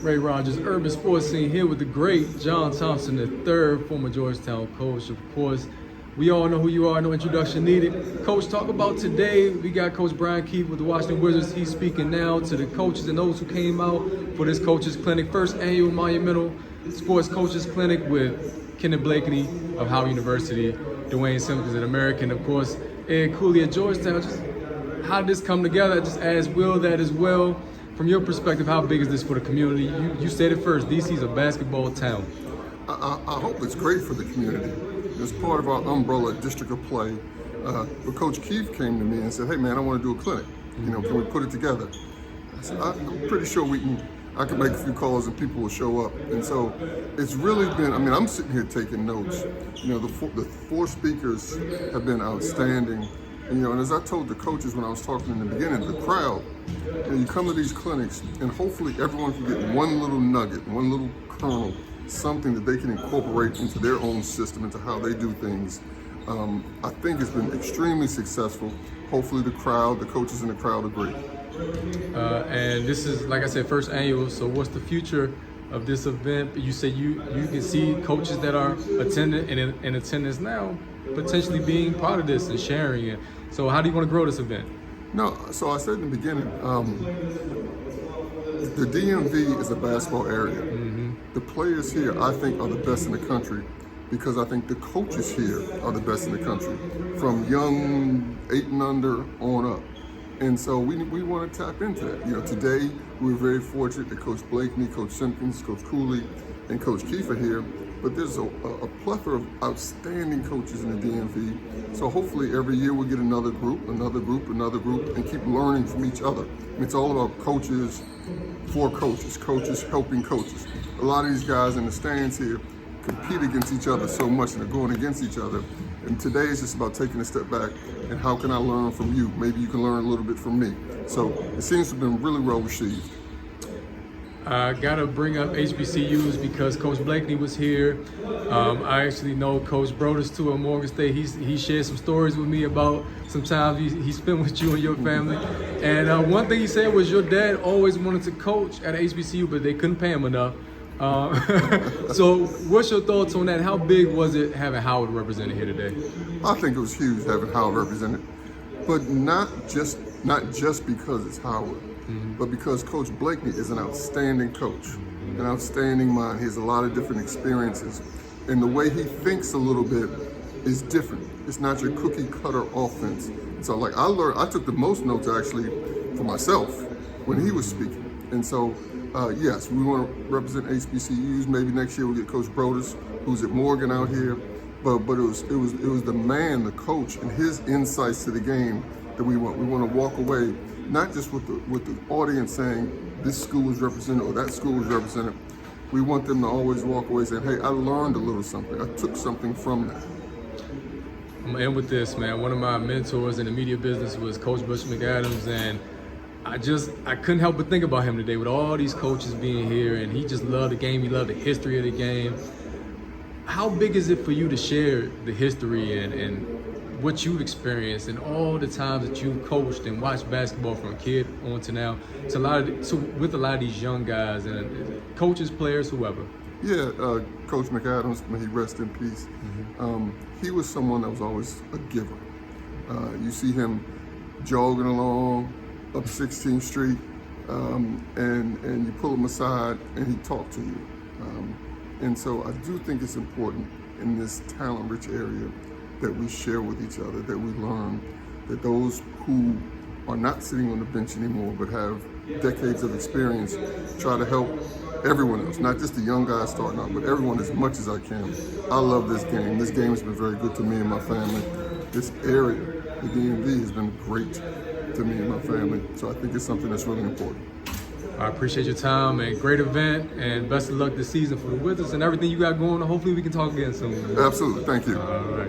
Ray Rogers, Urban Sports Scene, here with the great John Thompson III, former Georgetown coach. Of course, we all know who you are, no introduction needed. Coach, talk about today. We got Coach Brian Keefe with the Washington Wizards. He's speaking now to the coaches and those who came out for this coaches clinic, first annual Monumental Sports Coaches Clinic with Kenneth Blakeney of Howard University, Duane Simpkins at American, of course, and Cooley at Georgetown. Just how did this come together? Just as Will that as well. From your perspective, how big is this for the community? You said it first, DC's a basketball town. I hope it's great for the community. It's part of our umbrella district of play. But Coach Keefe came to me and said, hey man, I want to do a clinic. Can we put it together? I said, I'm pretty sure I can make a few calls and people will show up. And so it's really been, I'm sitting here taking notes. The four speakers have been outstanding. And as I told the coaches when I was talking in the beginning, the crowd, you come to these clinics and hopefully everyone can get one little nugget, one little kernel, something that they can incorporate into their own system, into how they do things. I think it's been extremely successful. Hopefully the coaches in the crowd agree. And this is, like I said, first annual, so what's the future of this event? You say you can see coaches that are attending and in attendance now potentially being part of this and sharing it. So how do you want to grow this event? No, so I said in the beginning, the DMV is a basketball area. Mm-hmm. The players here, I think, are the best in the country because I think the coaches here are the best in the country, from young 8 and under on up. And so we want to tap into that. Today we were very fortunate that Coach Blakeney, Coach Simpkins, Coach Cooley, and Coach Keefe are here. But there's a plethora of outstanding coaches in the DMV. So hopefully every year we'll get another group, and keep learning from each other. It's all about coaches for coaches, coaches helping coaches. A lot of these guys in the stands here compete against each other so much and they're going against each other. And today is just about taking a step back and how can I learn from you? Maybe you can learn a little bit from me. So it seems to have been really well received. I gotta bring up HBCUs because Coach Blakeney was here. I actually know Coach Brodus too at Morgan State. He shared some stories with me about some times he spent with you and your family. And one thing he said was your dad always wanted to coach at HBCU, but they couldn't pay him enough. So what's your thoughts on that? How big was it having Howard represented here today? I think it was huge having Howard represented, but not just because it's Howard. Mm-hmm. But because Coach Blakeney is an outstanding coach, an outstanding mind. He has a lot of different experiences. And the way he thinks a little bit is different. It's not your cookie cutter offense. So I took the most notes actually for myself when he was speaking. And so, yes, we want to represent HBCUs. Maybe next year we'll get Coach Brodus, who's at Morgan out here. But it was the man, the coach, and his insights to the game that we want. We want to walk away not just with the audience saying this school is represented or that school is represented. We want them to always walk away saying, hey, I learned a little something. I took something from that. I'm gonna end with this, man. One of my mentors in the media business was Coach Bush McAdams, and I couldn't help but think about him today with all these coaches being here, and he just loved the game. He loved the history of the game. How big is it for you to share the history and what you've experienced and all the times that you've coached and watched basketball from a kid on to now, with a lot of these young guys and coaches, players, whoever? Yeah, Coach McAdams, may he rest in peace. Mm-hmm. He was someone that was always a giver. You see him jogging along up 16th Street, and you pull him aside and he talked to you. And so I do think it's important in this talent-rich area that we share with each other, that we learn, that those who are not sitting on the bench anymore but have decades of experience try to help everyone else, not just the young guys starting out, but everyone as much as I can. I love this game. This game has been very good to me and my family. This area, the DMV, has been great to me and my family. So I think it's something that's really important. I appreciate your time and great event, and best of luck this season for the Wizards and everything you got going on. Hopefully we can talk again soon. Absolutely. Thank you. All right.